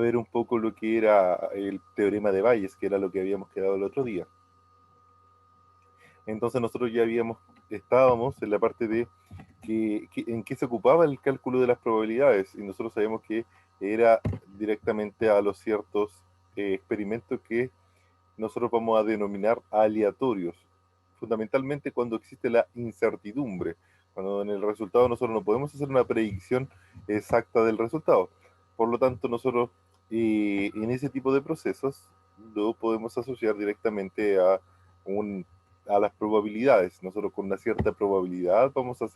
ver un poco lo que era el teorema de Bayes, que era lo que habíamos quedado el otro día. Entonces nosotros ya estábamos en la parte de en qué se ocupaba el cálculo de las probabilidades, y nosotros sabemos que era directamente a los ciertos experimentos que nosotros vamos a denominar aleatorios, fundamentalmente cuando existe la incertidumbre, cuando en el resultado nosotros no podemos hacer una predicción exacta del resultado. Por lo tanto, nosotros en ese tipo de procesos lo podemos asociar directamente un, a las probabilidades. Nosotros con una cierta probabilidad vamos a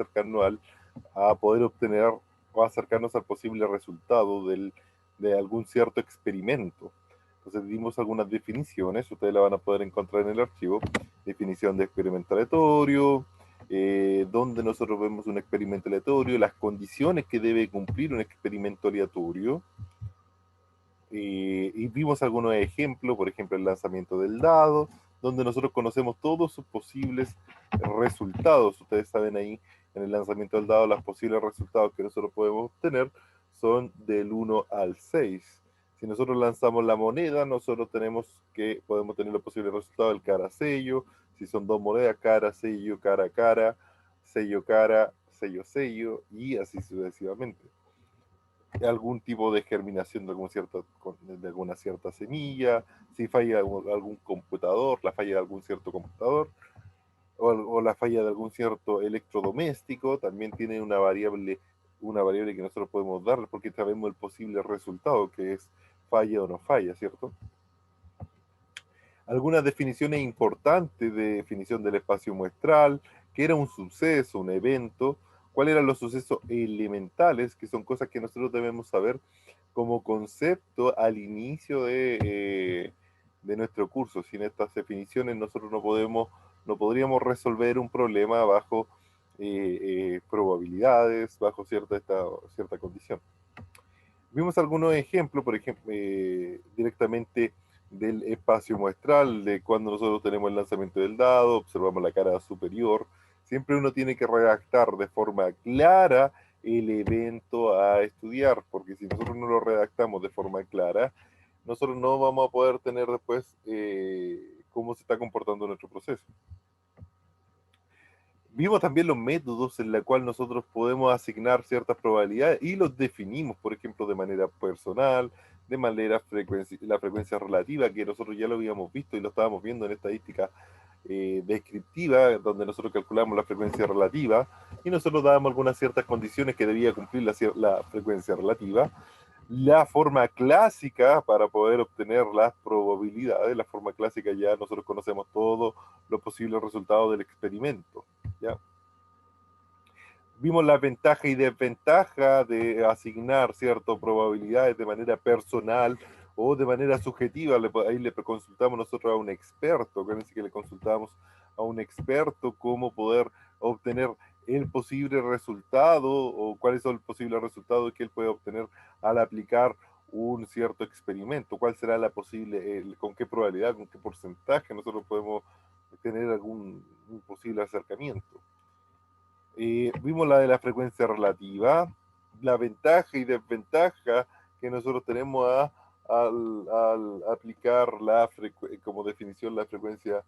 a poder obtener o acercarnos al posible resultado de algún cierto experimento. Entonces dimos algunas definiciones, ustedes la van a poder encontrar en el archivo. Definición de experimento aleatorio, donde nosotros vemos un experimento aleatorio, las condiciones que debe cumplir un experimento aleatorio, y vimos algunos ejemplos, por ejemplo el lanzamiento del dado, donde nosotros conocemos todos sus posibles resultados. Ustedes saben ahí en el lanzamiento del dado, los posibles resultados que nosotros podemos obtener son del 1 al 6. Si nosotros lanzamos la moneda, nosotros podemos tener los posibles resultados del cara sello. Si son dos monedas, cara sello, cara, sello sello, y así sucesivamente. Algún tipo de germinación de alguna cierta semilla, si falla algún computador, la falla de algún cierto computador, o la falla de algún cierto electrodoméstico, también tiene una variable que nosotros podemos dar porque sabemos el posible resultado, que es falla o no falla, ¿cierto? Algunas definiciones importantes de definición del espacio muestral, que era un suceso, un evento, cuáles eran los sucesos elementales, que son cosas que nosotros debemos saber como concepto al inicio de nuestro curso. Sin estas definiciones nosotros no podríamos resolver un problema bajo probabilidades, bajo cierta condición. Vimos algunos ejemplos, por ejemplo, directamente del espacio muestral, de cuando nosotros tenemos el lanzamiento del dado, observamos la cara superior. Siempre uno tiene que redactar de forma clara el evento a estudiar, porque si nosotros no lo redactamos de forma clara, nosotros no vamos a poder tener después cómo se está comportando nuestro proceso. Vimos también los métodos en los cuales nosotros podemos asignar ciertas probabilidades y los definimos, por ejemplo, de manera personal, de manera la frecuencia relativa, que nosotros ya lo habíamos visto y lo estábamos viendo en estadística descriptiva, donde nosotros calculamos la frecuencia relativa y nosotros dábamos algunas ciertas condiciones que debía cumplir la frecuencia relativa. La forma clásica para poder obtener las probabilidades, la forma clásica ya nosotros conocemos todos los posibles resultados del experimento, ¿ya? Vimos la ventaja y desventaja de asignar ciertas probabilidades de manera personal o de manera subjetiva. Ahí le consultamos nosotros a un experto, acuérdense que le consultamos a un experto cómo poder obtener el posible resultado o cuáles son los posibles resultados que él puede obtener al aplicar un cierto experimento, cuál será la posible, con qué probabilidad, con qué porcentaje nosotros podemos tener algún un posible acercamiento. Vimos la de la frecuencia relativa, la ventaja y desventaja que nosotros tenemos al aplicar como definición la frecuencia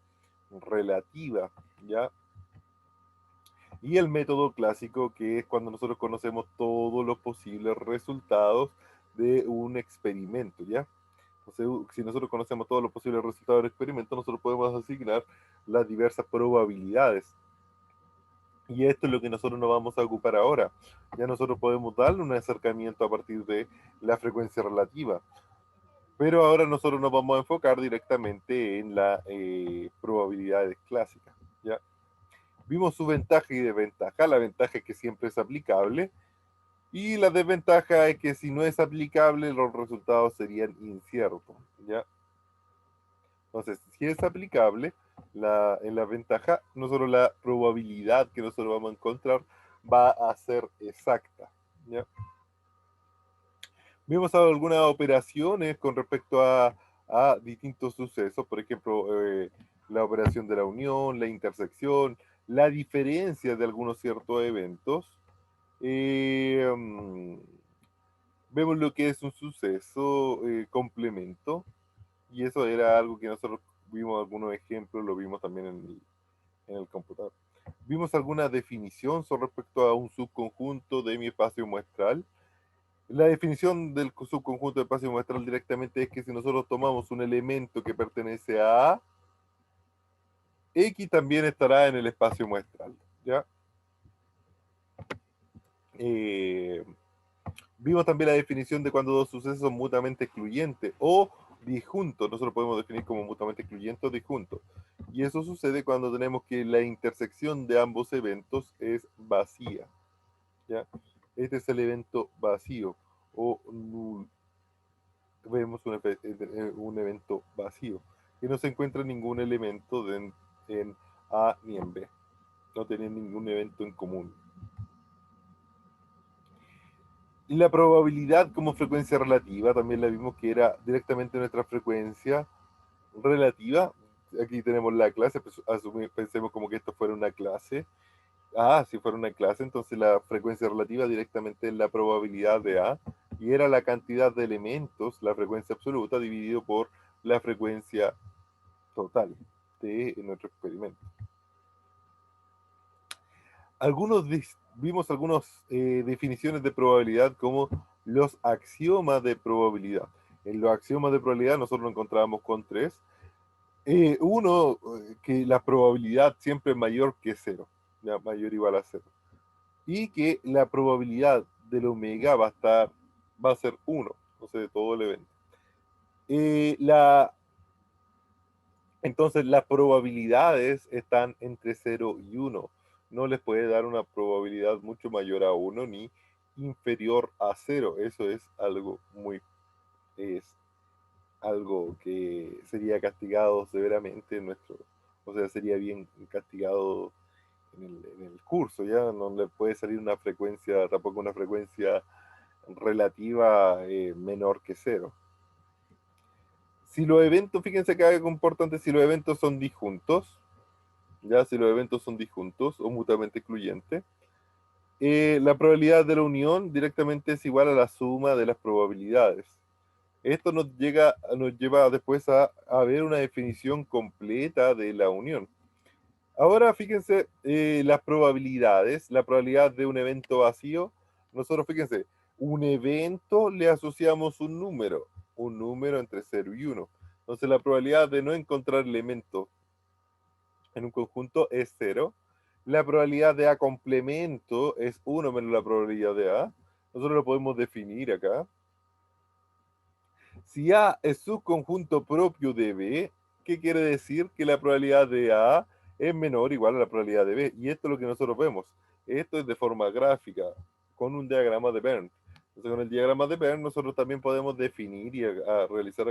relativa, ¿ya? Y el método clásico, que es cuando nosotros conocemos todos los posibles resultados de un experimento, ¿ya? Entonces, si nosotros conocemos todos los posibles resultados del experimento, nosotros podemos asignar las diversas probabilidades. Y esto es lo que nosotros nos vamos a ocupar ahora. Ya nosotros podemos darle un acercamiento a partir de la frecuencia relativa. Pero ahora nosotros nos vamos a enfocar directamente en las probabilidades clásicas. ¿Ya? Vimos su ventaja y desventaja. La ventaja es que siempre es aplicable. Y la desventaja es que si no es aplicable, los resultados serían inciertos. ¿Ya? Entonces, si es aplicable, en la ventaja, no solo la probabilidad que nosotros vamos a encontrar va a ser exacta. ¿Ya? Vimos algunas operaciones con respecto a distintos sucesos, por ejemplo, la operación de la unión, la intersección, la diferencia de algunos ciertos eventos. Eh, vemos lo que es un suceso complemento, y eso era algo que nosotros vimos algunos ejemplos, lo vimos también en el computador. Vimos alguna definición sobre respecto a un subconjunto de mi espacio muestral. La definición del subconjunto de espacio muestral directamente es que si nosotros tomamos un elemento que pertenece a A, X también estará en el espacio muestral. ¿Ya? Eh, Vimos también la definición de cuando dos sucesos son mutuamente excluyentes o disjuntos. Nosotros podemos definir como mutuamente excluyentes o disjuntos. Y eso sucede cuando tenemos que la intersección de ambos eventos es vacía. ¿Ya? Este es el evento vacío o null. Vemos un evento vacío, que no se encuentra ningún elemento en A ni en B. No tienen ningún evento en común. Y la probabilidad como frecuencia relativa, también la vimos que era directamente nuestra frecuencia relativa. Aquí tenemos la clase, pues pensemos como que esto fuera una clase. Si fuera una clase, entonces la frecuencia relativa directamente es la probabilidad de A, y era la cantidad de elementos, la frecuencia absoluta, dividido por la frecuencia total de nuestro experimento. Vimos algunas definiciones de probabilidad como los axiomas de probabilidad. En los axiomas de probabilidad nosotros nos encontrábamos con tres. Uno, que la probabilidad siempre es mayor que cero, ya, mayor o igual a cero. Y que la probabilidad del omega va a ser uno, o sea, de todo el evento. Eh, la, entonces las probabilidades están entre cero y uno. No les puede dar una probabilidad mucho mayor a uno ni inferior a cero. Eso es algo que sería castigado severamente en o sea, sería bien castigado en el curso, ya no le puede salir una frecuencia, tampoco una frecuencia relativa menor que cero. Si los eventos, fíjense que algo importante, si los eventos son disjuntos, ya si los eventos son disjuntos o mutuamente excluyentes, la probabilidad de la unión directamente es igual a la suma de las probabilidades. Esto nos lleva después a ver una definición completa de la unión. Ahora fíjense, las probabilidades, la probabilidad de un evento vacío, nosotros fíjense, un evento le asociamos un número entre cero y uno. Entonces la probabilidad de no encontrar elementos en un conjunto es cero. La probabilidad de A complemento es uno menos la probabilidad de A. Nosotros lo podemos definir acá. Si A es subconjunto propio de B, ¿qué quiere decir? Que la probabilidad de A es menor o igual a la probabilidad de B. Y esto es lo que nosotros vemos. Esto es de forma gráfica, con un diagrama de Bern. Entonces, con el diagrama de Bern nosotros también podemos definir y realizar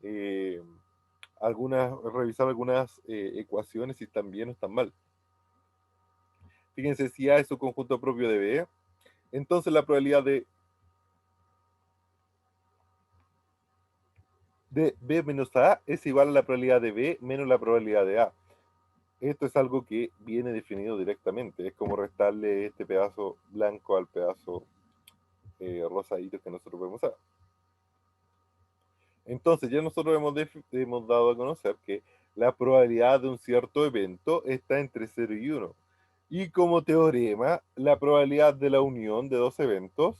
eh, revisar algunas ecuaciones si están bien o están mal. Fíjense, si A es subconjunto propio de B, entonces la probabilidad de B menos A es igual a la probabilidad de B menos la probabilidad de A. Esto es algo que viene definido directamente. Es como restarle este pedazo blanco al pedazo rosadito que nosotros vemos acá. Entonces, ya nosotros hemos dado a conocer que la probabilidad de un cierto evento está entre cero y uno. Y como teorema, la probabilidad de la unión de dos eventos,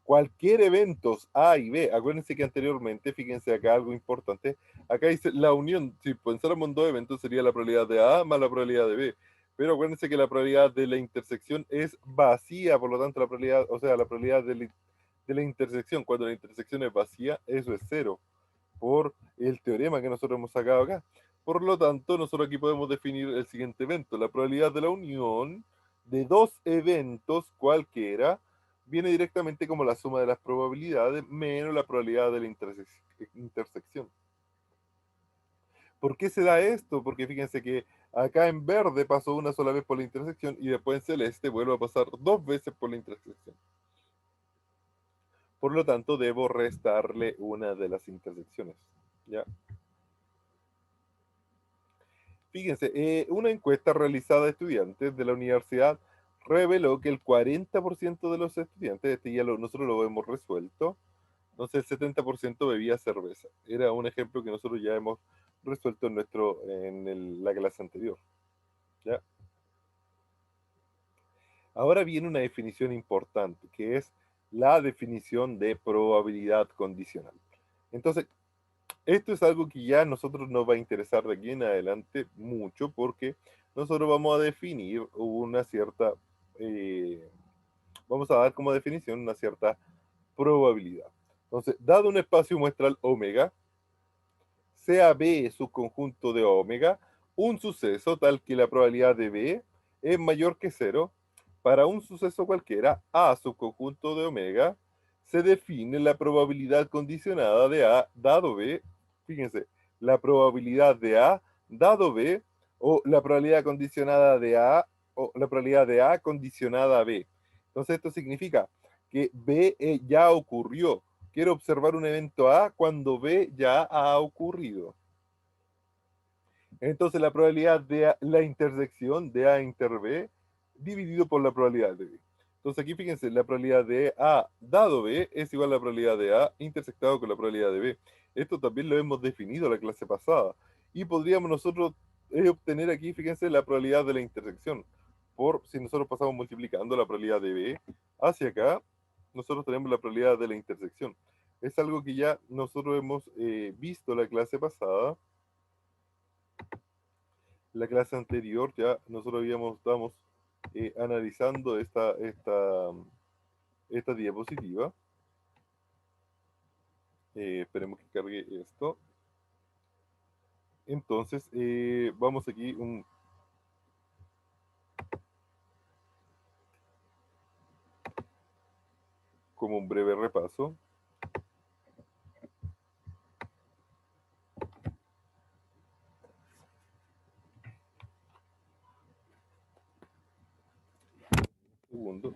cualquier eventos A y B, acuérdense que anteriormente, fíjense acá algo importante, acá dice la unión, si pensáramos en dos eventos sería la probabilidad de A más la probabilidad de B, pero acuérdense que la probabilidad de la intersección es vacía, por lo tanto la probabilidad, o sea, la probabilidad de la intersección, cuando la intersección es vacía, eso es cero, por el teorema que nosotros hemos sacado acá. Por lo tanto, nosotros aquí podemos definir el siguiente evento. La probabilidad de la unión de dos eventos cualquiera viene directamente como la suma de las probabilidades menos la probabilidad de la intersección. ¿Por qué se da esto? Porque fíjense que acá en verde pasó una sola vez por la intersección y después en celeste vuelve a pasar dos veces por la intersección. Por lo tanto, debo restarle una de las intersecciones. ¿Ya? Fíjense, una encuesta realizada a estudiantes de la Universidad reveló que el 40% de los estudiantes, nosotros lo hemos resuelto, entonces el 70% bebía cerveza. Era un ejemplo que nosotros ya hemos resuelto la clase anterior. ¿Ya? Ahora viene una definición importante, que es la definición de probabilidad condicional. Entonces, esto es algo que ya a nosotros nos va a interesar de aquí en adelante mucho porque nosotros vamos a definir una cierta, eh, vamos a dar como definición una cierta probabilidad. Entonces, dado un espacio muestral omega, sea B subconjunto de omega, un suceso tal que la probabilidad de B es mayor que cero, para un suceso cualquiera, A subconjunto de omega, se define la probabilidad condicionada de A dado B, fíjense, la probabilidad de A dado B, o la probabilidad condicionada de A, o la probabilidad de A condicionada a B. Entonces esto significa que B ya ocurrió. Quiero observar un evento A cuando B ya ha ocurrido. Entonces la probabilidad de la intersección de A inter B dividido por la probabilidad de B. Entonces aquí fíjense, la probabilidad de A dado B es igual a la probabilidad de A intersectado con la probabilidad de B. Esto también lo hemos definido la clase pasada. Y podríamos nosotros obtener aquí, fíjense, la probabilidad de la intersección. Por si nosotros pasamos multiplicando la probabilidad de B hacia acá, nosotros tenemos la probabilidad de la intersección. Es algo que ya nosotros hemos visto la clase pasada. La clase anterior ya nosotros estamos analizando esta diapositiva. Esperemos que cargue esto. Entonces, vamos aquí como un breve repaso. Segundo.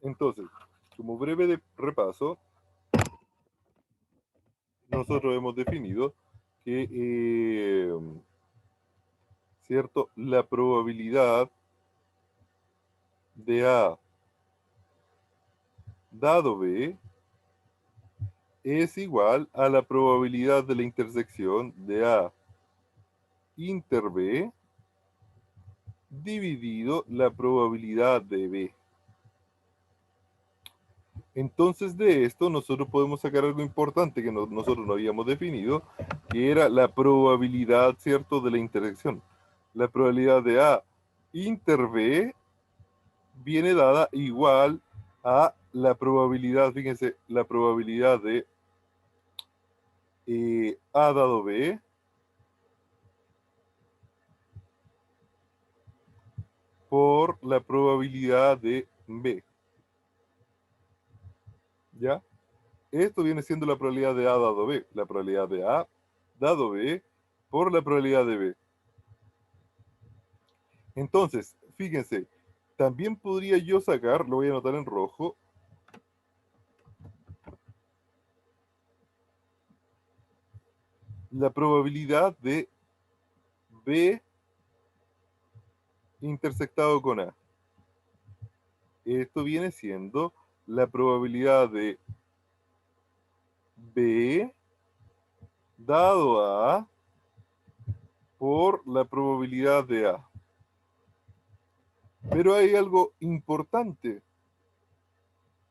Entonces, como breve repaso, nosotros hemos definido que, ¿cierto? La probabilidad de A dado B es igual a la probabilidad de la intersección de A inter B dividido la probabilidad de B. Entonces de esto nosotros podemos sacar algo importante que nosotros no habíamos definido, que era la probabilidad, ¿cierto?, de la intersección. La probabilidad de A inter B viene dada igual a la probabilidad, fíjense, la probabilidad de A dado B por la probabilidad de B. ¿Ya? Esto viene siendo la probabilidad de A dado B, la probabilidad de A dado B por la probabilidad de B. Entonces, fíjense, también podría yo sacar, lo voy a anotar en rojo, la probabilidad de B intersectado con A. Esto viene siendo la probabilidad de B dado a por la probabilidad de A. Pero hay algo importante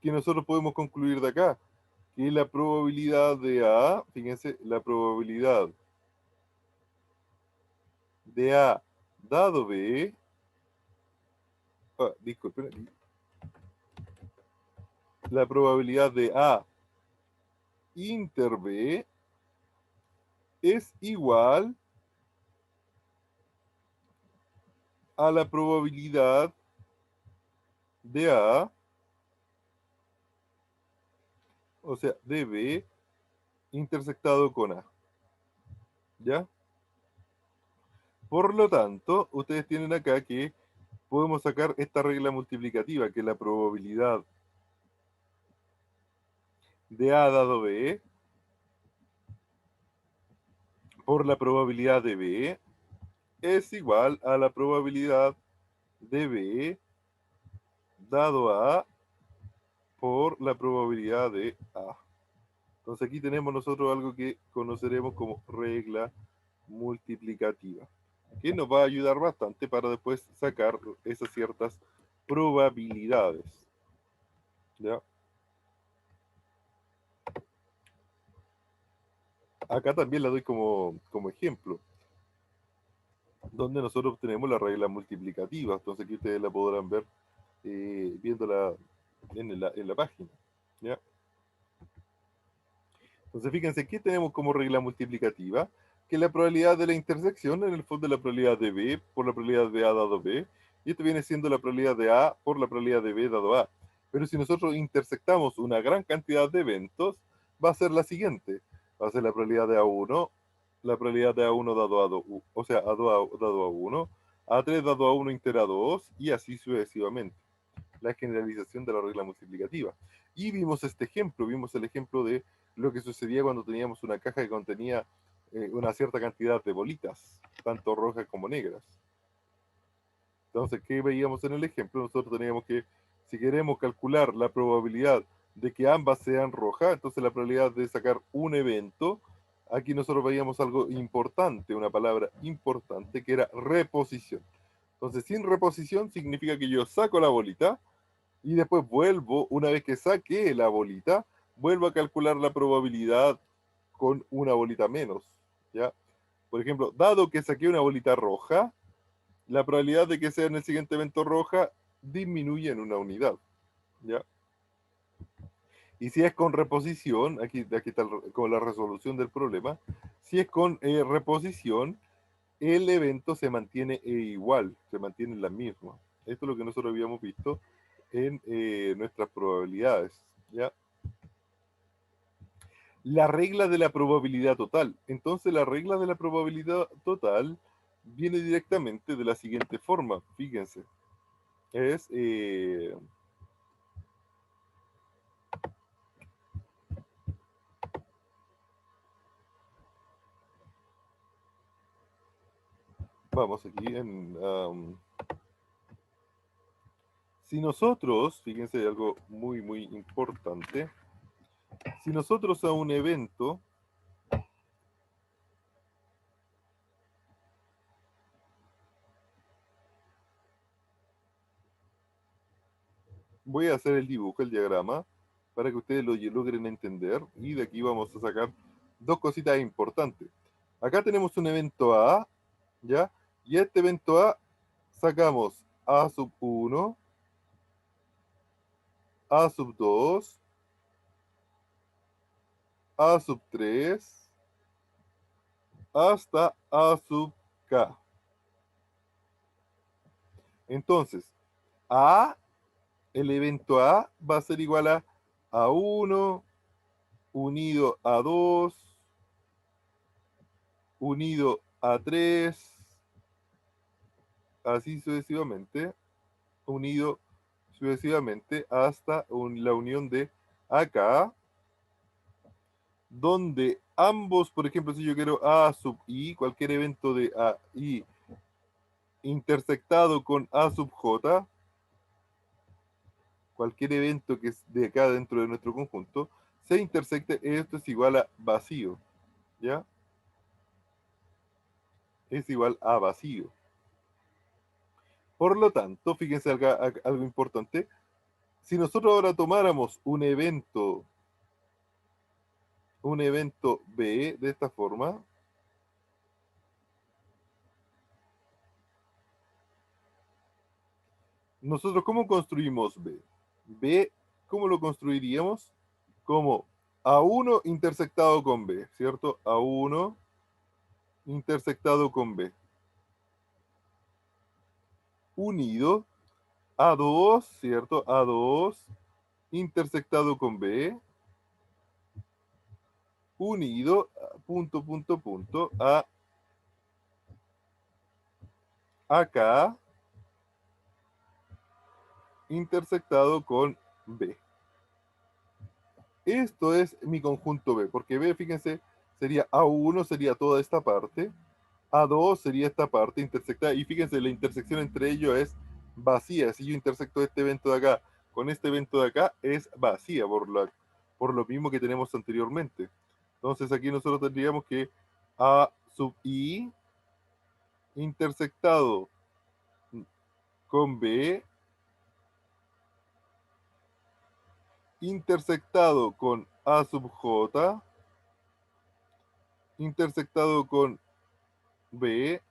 que nosotros podemos concluir de acá, que la probabilidad de A, fíjense, la probabilidad de A dado B, disculpen, la probabilidad de A inter B es igual a la probabilidad de A, o sea, de B intersectado con A. ¿Ya? Por lo tanto, ustedes tienen acá que podemos sacar esta regla multiplicativa, que es la probabilidad de A dado B por la probabilidad de B es igual a la probabilidad de B dado a por la probabilidad de A. Entonces aquí tenemos nosotros algo que conoceremos como regla multiplicativa, que nos va a ayudar bastante para después sacar esas ciertas probabilidades. ¿Ya? Acá también la doy como ejemplo, donde nosotros obtenemos la regla multiplicativa. Entonces aquí ustedes la podrán ver viéndola en la página. ¿Ya? Entonces fíjense, ¿qué tenemos como regla multiplicativa? Que la probabilidad de la intersección en el fondo es la probabilidad de B por la probabilidad de A dado B, y esto viene siendo la probabilidad de A por la probabilidad de B dado A. Pero si nosotros intersectamos una gran cantidad de eventos, va a ser la siguiente. Va a ser la probabilidad de A1, la probabilidad de A1 dado A2, o sea, A2 dado A1, A3 dado A1 inter A2, y así sucesivamente. La generalización de la regla multiplicativa. Y vimos este ejemplo, vimos el ejemplo de lo que sucedía cuando teníamos una caja que contenía una cierta cantidad de bolitas, tanto rojas como negras. Entonces, ¿qué veíamos en el ejemplo? Nosotros teníamos que, si queremos calcular la probabilidad de que ambas sean rojas, entonces la probabilidad de sacar un evento, aquí nosotros veíamos algo importante, una palabra importante, que era reposición. Entonces, sin reposición significa que yo saco la bolita, y después vuelvo, una vez que saqué la bolita, vuelvo a calcular la probabilidad con una bolita menos, ¿ya? Por ejemplo, dado que saqué una bolita roja, la probabilidad de que sea en el siguiente evento roja disminuye en una unidad, ¿ya? Y si es con reposición, aquí está con la resolución del problema, si es con reposición, el evento se mantiene igual, se mantiene la misma. Esto es lo que nosotros habíamos visto en nuestras probabilidades, ¿ya? La regla de la probabilidad total. Entonces la regla de la probabilidad total viene directamente de la siguiente forma, fíjense. Es, vamos aquí si nosotros, fíjense algo muy, muy importante, si nosotros a un evento, voy a hacer el dibujo, el diagrama, para que ustedes lo logren entender, y de aquí vamos a sacar dos cositas importantes. Acá tenemos un evento A, ¿ya? Y a este evento A sacamos A sub 1, A sub 2, A sub 3, hasta A sub K. Entonces, A, el evento A va a ser igual a A1 unido a 2 unido a 3, así sucesivamente, unido sucesivamente hasta la unión de acá, donde ambos, por ejemplo, si yo quiero A sub I, cualquier evento de A I intersectado con A sub J, cualquier evento que es de acá dentro de nuestro conjunto, se intersecte, esto es igual a vacío, ¿ya? Es igual a vacío. Por lo tanto, fíjense algo importante, si nosotros ahora tomáramos un evento B de esta forma, nosotros ¿cómo construimos B? B, ¿cómo lo construiríamos? Como A1 intersectado con B, ¿cierto? A1 intersectado con B, unido A2, ¿cierto? A2 intersectado con B, unido, punto, punto, punto, a acá intersectado con B. Esto es mi conjunto B, porque B, fíjense, sería A1 sería toda esta parte, A2 sería esta parte intersectada, y fíjense, la intersección entre ellos es vacía. Si yo intersecto este evento de acá con este evento de acá, es vacía por lo mismo que tenemos anteriormente. Entonces aquí nosotros tendríamos que A sub I intersectado con B intersectado con A sub J intersectado con B,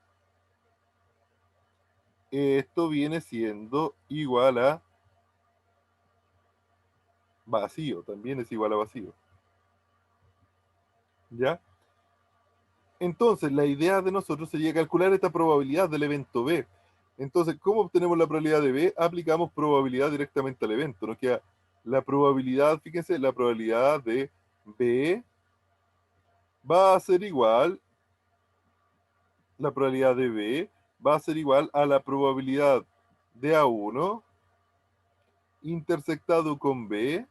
esto viene siendo igual a vacío, también es igual a vacío. ¿Ya? Entonces, la idea de nosotros sería calcular esta probabilidad del evento B. Entonces, ¿cómo obtenemos la probabilidad de B? Aplicamos probabilidad directamente al evento. Nos queda la probabilidad, fíjense, la probabilidad de B va a ser igual, la probabilidad de B va a ser igual a la probabilidad de A1 intersectado con B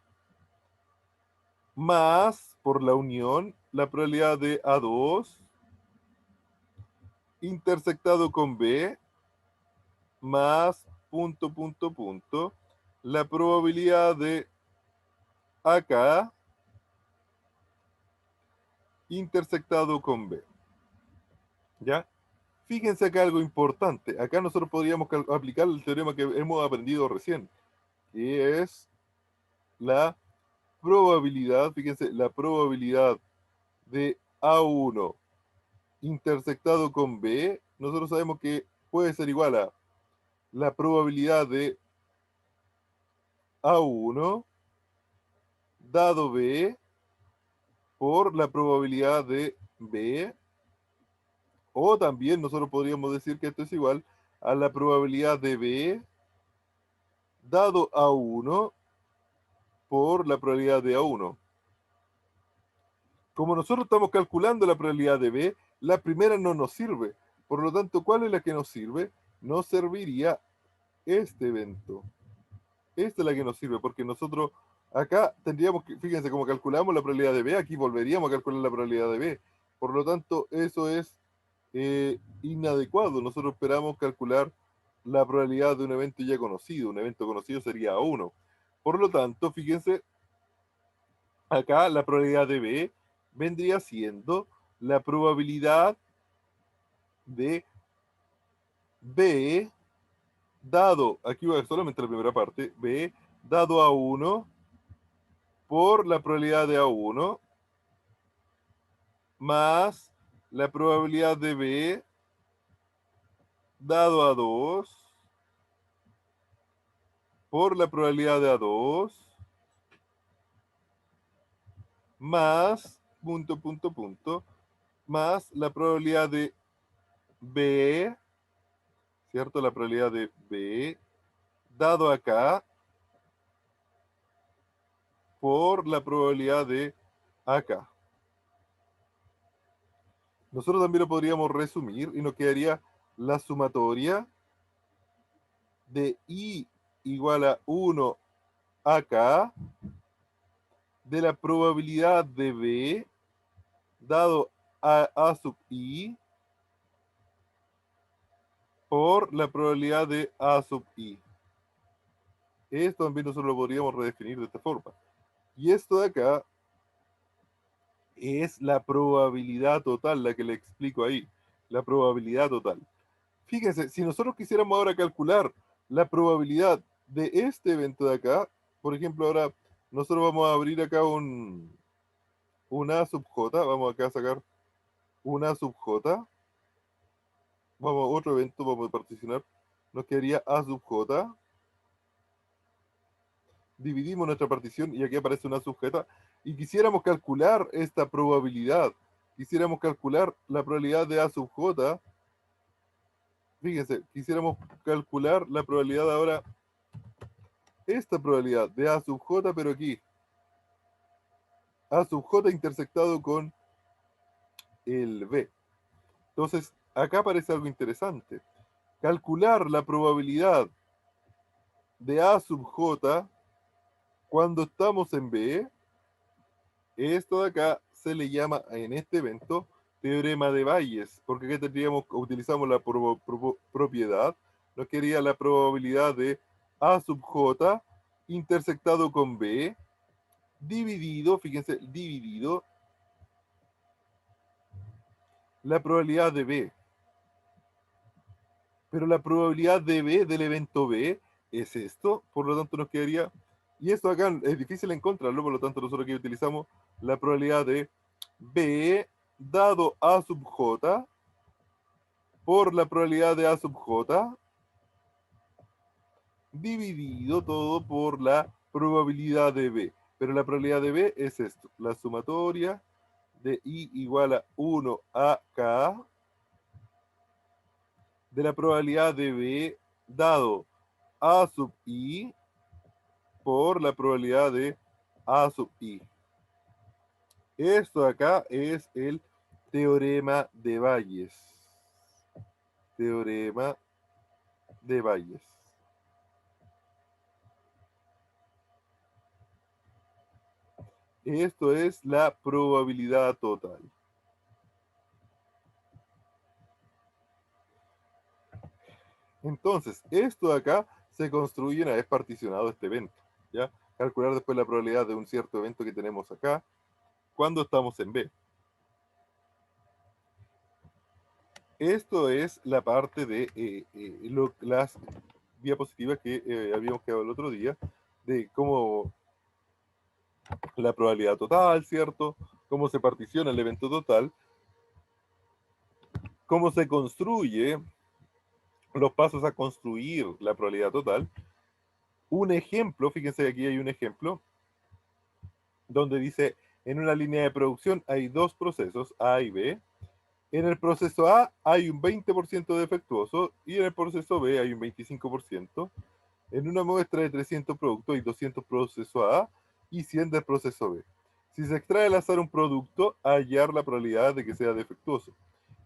más, por la unión, la probabilidad de A2 intersectado con B más la probabilidad de acá intersectado con B. ¿Ya? Fíjense acá algo importante. Acá nosotros podríamos aplicar el teorema que hemos aprendido recién, que es la probabilidad, fíjense, la probabilidad de A1 intersectado con B, nosotros sabemos que puede ser igual a la probabilidad de A1 dado B por la probabilidad de B, o también nosotros podríamos decir que esto es igual a la probabilidad de B dado A1 por la probabilidad de A1. Como nosotros estamos calculando la probabilidad de B, la primera no nos sirve. Por lo tanto, ¿cuál es la que nos sirve? Nos serviría este evento. Esta es la que nos sirve, porque nosotros acá tendríamos que, fíjense, como calculamos la probabilidad de B, aquí volveríamos a calcular la probabilidad de B. Por lo tanto, eso es inadecuado. Nosotros esperamos calcular la probabilidad de un evento ya conocido. Un evento conocido sería 1. Por lo tanto, fíjense, acá la probabilidad de B vendría siendo la probabilidad de B dado, aquí va solamente la primera parte, B dado a 1 por la probabilidad de A1 más la probabilidad de B dado a 2 por la probabilidad de A2 más más la probabilidad de B, ¿cierto? La probabilidad de B dado acá por la probabilidad de acá. Nosotros también lo podríamos resumir y nos quedaría la sumatoria de I igual a 1 acá de la probabilidad de B dado a sub I por la probabilidad de A sub I. Esto también nosotros lo podríamos redefinir de esta forma. Y esto de acá es la probabilidad total, la que le explico ahí. La probabilidad total. Fíjense, si nosotros quisiéramos ahora calcular la probabilidad de este evento de acá, por ejemplo, ahora nosotros vamos a abrir acá un A sub J, vamos acá a sacar un A sub J, vamos a otro evento, vamos a particionar, nos quedaría A sub J, dividimos nuestra partición y aquí aparece una sujeta y quisiéramos calcular esta probabilidad, quisiéramos calcular la probabilidad de A sub J, fíjense, quisiéramos calcular la probabilidad ahora, esta probabilidad de A sub J, pero aquí, A sub J intersectado con el B. Entonces, acá aparece algo interesante. Calcular la probabilidad de A sub J cuando estamos en B, esto de acá se le llama en este evento teorema de Bayes, porque aquí utilizamos la propiedad, nos quería la probabilidad de A sub j intersectado con B, dividido, fíjense, dividido la probabilidad de B. Pero la probabilidad de B, del evento B, es esto, por lo tanto nos quedaría, y esto acá es difícil encontrarlo, por lo tanto nosotros aquí utilizamos la probabilidad de B dado A sub J por la probabilidad de A sub J dividido todo por la probabilidad de B. Pero la probabilidad de B es esto, la sumatoria de I igual a 1 a K de la probabilidad de B dado A sub I por la probabilidad de A sub I. Esto de acá es el teorema de Bayes. Teorema de Bayes. Esto es la probabilidad total. Entonces, esto de acá se construye una vez particionado este evento. ¿Ya? Calcular después la probabilidad de un cierto evento que tenemos acá cuando estamos en B. Esto es la parte de las diapositivas que habíamos quedado el otro día, de cómo la probabilidad total, ¿cierto? Cómo se particiona el evento total, cómo se construye, los pasos a construir la probabilidad total. Un ejemplo, fíjense que aquí hay un ejemplo, donde dice, en una línea de producción hay dos procesos, A y B. En el proceso A hay un 20% defectuoso y en el proceso B hay un 25%. En una muestra de 300 productos hay 200 proceso A y 100 del proceso B. Si se extrae al azar un producto, hallar la probabilidad de que sea defectuoso.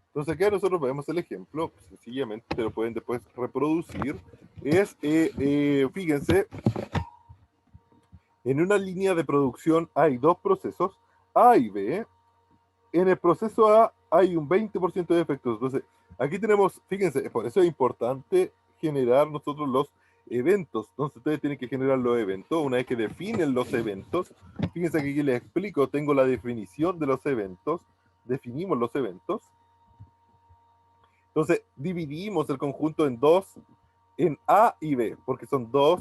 Entonces acá nosotros vemos el ejemplo, sencillamente te lo pueden después reproducir. Es, fíjense, en una línea de producción hay dos procesos, A y B. En el proceso A hay un 20% de defectos. Entonces, aquí tenemos, fíjense, por eso es importante generar nosotros los eventos. Entonces, ustedes tienen que generar los eventos. Una vez que definen los eventos, fíjense que aquí les explico, tengo la definición de los eventos, definimos los eventos. Entonces, dividimos el conjunto en dos, en A y B, porque son dos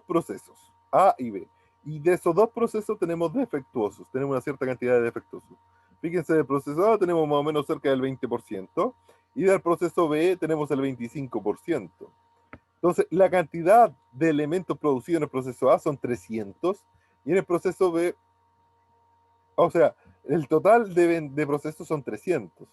procesos, A y B. Y de esos dos procesos tenemos defectuosos, tenemos una cierta cantidad de defectuosos. Fíjense, del proceso A tenemos más o menos cerca del 20%, y del proceso B tenemos el 25%. Entonces, la cantidad de elementos producidos en el proceso A son 300, y en el proceso B, o sea, el total de procesos son 300.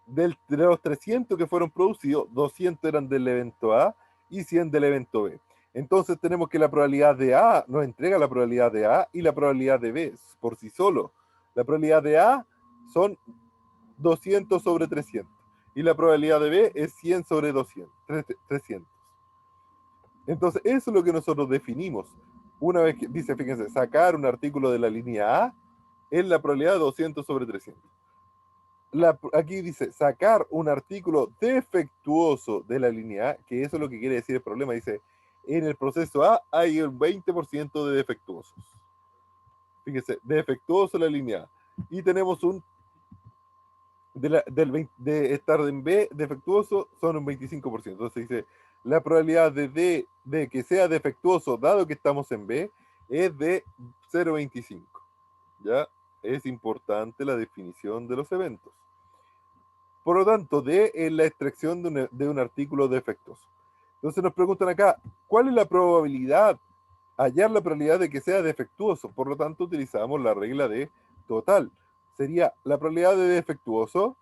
De los 300 que fueron producidos, 200 eran del evento A y 100 del evento B. Entonces tenemos que la probabilidad de A nos entrega la probabilidad de A y la probabilidad de B por sí solo. La probabilidad de A son 200 sobre 300 y la probabilidad de B es 100 sobre 200, 300. Entonces eso es lo que nosotros definimos. Una vez que dice, fíjense, sacar un artículo de la línea A es la probabilidad de 200 sobre 300. Aquí dice sacar un artículo defectuoso de la línea A, que eso es lo que quiere decir el problema. Dice, en el proceso A hay un 20% de defectuosos. Fíjese, defectuoso la línea A. Y tenemos un, de estar en B defectuoso, son un 25%. Entonces dice, la probabilidad de que sea defectuoso, dado que estamos en B, es de 0,25. ¿Ya? Es importante la definición de los eventos. Por lo tanto, D es la extracción de un artículo defectuoso. Entonces nos preguntan acá, ¿cuál es la probabilidad? Hallar la probabilidad de que sea defectuoso. Por lo tanto, utilizamos la regla de total. Sería la probabilidad de defectuoso,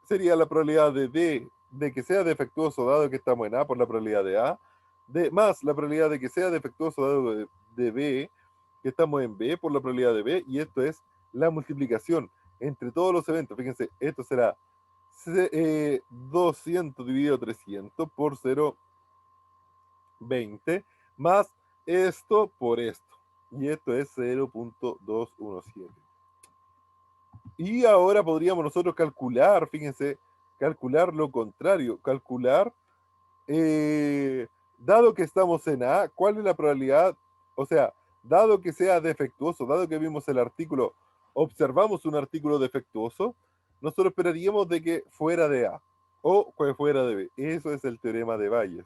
sería la probabilidad de D de que sea defectuoso dado que estamos en A por la probabilidad de A, más la probabilidad de que sea defectuoso dado de B, que estamos en B por la probabilidad de B, y esto es la multiplicación entre todos los eventos. Fíjense, esto será 200 dividido 300 por 0,20 más esto por esto. y esto es 0.217. Y ahora podríamos nosotros calcular, fíjense, calcular lo contrario, calcular, eh, dado que estamos en A, ¿cuál es la probabilidad? O sea, dado que sea defectuoso, dado que vimos el artículo, observamos un artículo defectuoso, nosotros esperaríamos de que fuera de A o que fuera de B. Eso es el teorema de Bayes.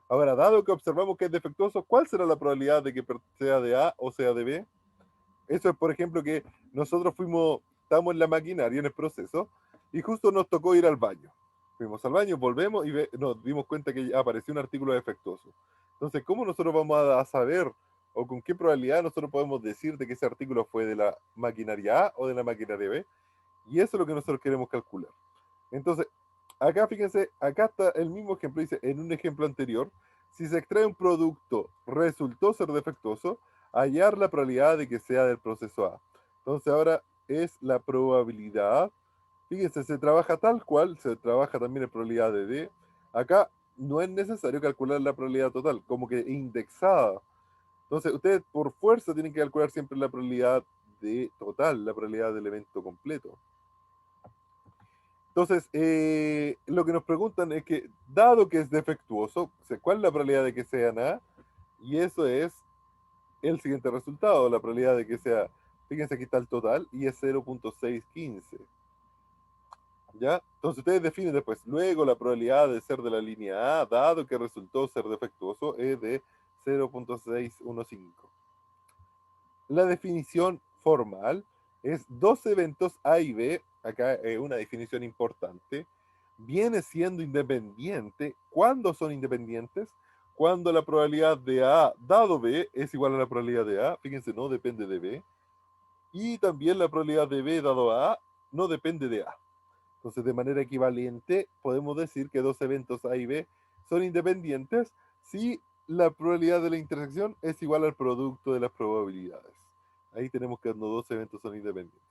Ahora, dado que observamos que es defectuoso, ¿cuál será la probabilidad de que sea de A o sea de B? Eso es, por ejemplo, que nosotros estamos en la maquinaria, en el proceso, y justo nos tocó ir al baño. Fuimos al baño, volvemos y nos dimos cuenta que apareció un artículo defectuoso. Entonces, ¿cómo nosotros vamos a saber o con qué probabilidad nosotros podemos decir de que ese artículo fue de la maquinaria A o de la maquinaria B? Y eso es lo que nosotros queremos calcular. Entonces, acá fíjense, acá está el mismo ejemplo, dice, en un ejemplo anterior, si se extrae un producto, resultó ser defectuoso, hallar la probabilidad de que sea del proceso A. Entonces ahora es la probabilidad, fíjense, se trabaja tal cual, se trabaja también la probabilidad de D. Acá no es necesario calcular la probabilidad total, como que indexada. Entonces ustedes por fuerza tienen que calcular siempre la probabilidad de total, la probabilidad del evento completo. Entonces, lo que nos preguntan es que, dado que es defectuoso, ¿cuál es la probabilidad de que sea nada? Y eso es el siguiente resultado, la probabilidad de que sea, fíjense aquí está el total, y es 0.615. ¿Ya? Entonces ustedes definen después, luego la probabilidad de ser de la línea A, dado que resultó ser defectuoso, es de 0.615. La definición formal es dos eventos A y B, acá una definición importante, viene siendo independiente. ¿Cuándo son independientes? Cuando la probabilidad de A dado B es igual a la probabilidad de A, fíjense, no depende de B, y también la probabilidad de B dado a no depende de A. Entonces, de manera equivalente, podemos decir que dos eventos A y B son independientes si la probabilidad de la intersección es igual al producto de las probabilidades. Ahí tenemos que cuando dos eventos son independientes.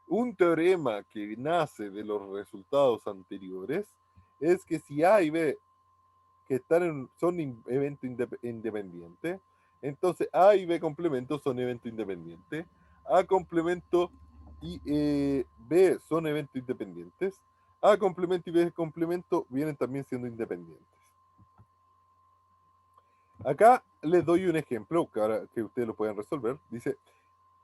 Un teorema que nace de los resultados anteriores es que si A y B que son eventos independientes, entonces A y B complemento son eventos independientes, A complemento y B son eventos independientes, A complemento y B complemento vienen también siendo independientes. Acá les doy un ejemplo que ahora que ustedes lo pueden resolver. Dice,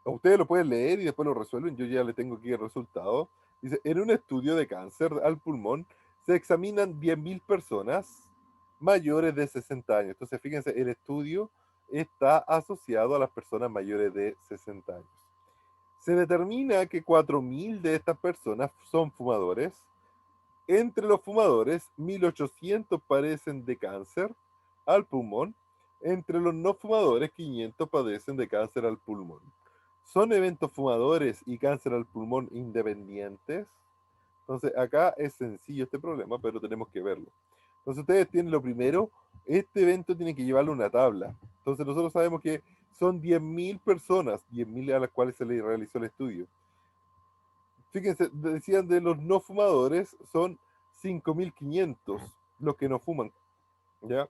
ustedes lo pueden leer y después lo resuelven. Yo ya le tengo aquí el resultado. Dice, en un estudio de cáncer al pulmón se examinan 10.000 personas mayores de 60 años. Entonces, fíjense, el estudio está asociado a las personas mayores de 60 años. Se determina que 4.000 de estas personas son fumadores. Entre los fumadores, 1.800 padecen de cáncer al pulmón. Entre los no fumadores, 500 padecen de cáncer al pulmón. ¿Son eventos fumadores y cáncer al pulmón independientes? Entonces, acá es sencillo este problema, pero tenemos que verlo. Entonces, ustedes tienen lo primero, este evento tiene que llevarlo a una tabla. Entonces, nosotros sabemos que son 10.000 personas, 10.000 a las cuales se le realizó el estudio. Fíjense, decían de los no fumadores, son 5.500 los que no fuman, ¿ya?